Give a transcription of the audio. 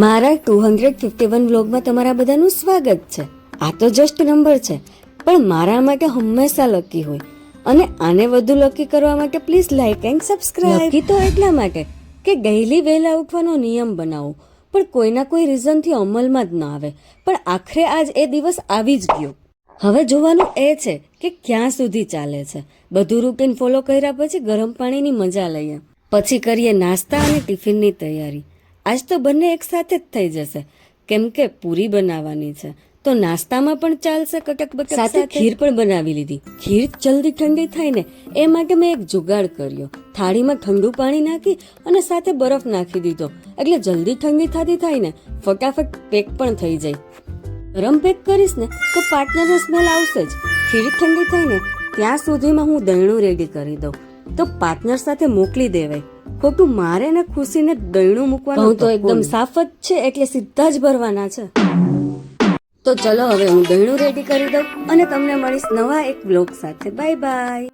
મારા 251 વ્લોગમાં તમારા બધાનું સ્વાગત છે. આ તો જસ્ટ નંબર છે, પણ મારા માટે હંમેશા લકી હોય. અને આને વધુ લકી કરવા માટે please like and subscribe. Lucky તો એટલા માટે કે ડેઈલી વહેલા ઉઠવાનો નિયમ બનાવો, પણ કોઈના કોઈ રીઝનથી અમલમાં જ ના આવે. પણ આખરે આજ એ દિવસ આવી જ ગયો. હવે જોવાનું એ છે કે ક્યાં સુધી ચાલે છે. બધું રૂટીન ફોલો કર્યા પછી ગરમ પાણીની મજા લઈએ, પછી કરીએ નાસ્તા અને ટિફિનની તૈયારી. આજ તો બંને એક સાથે જ થઈ જશે, કેમ કે પૂરી બનાવવાની છે તો નાસ્તામાં પણ ચાલશે કટક બટક. સાથે ખીર પણ બનાવી લીધી. ખીર જલ્દી ઠંડી થાય ને એ માટે મેં એક જુગાડ કર્યો. થાળીમાં ઠંડુ પાણી નાખી અને સાથે બરફ નાખી દીધો, એટલે જલ્દી ઠંડી થતી થાય ને ફટાફટ પેક પણ થઈ જાય. ગરમ પેક કરીશ ને તો પાર્ટનરનો સ્મેલ આવશે જ. ખીર ઠંડી થાય ને ત્યાં સુધીમાં હું દહીણું રેડી કરી દઉં તો પાર્ટનર સાથે મોકલી દેવાય. ખોટું મારે ને ખુશીને દહીણું મૂકવાનું તો એકદમ સાફ જ છે, એટલે સીધા જ ભરવાના છે. તો ચલો હવે હું દહીણું રેડી કરી દઉં અને તમને મળીશ નવા એક બ્લોગ સાથે. Bye bye.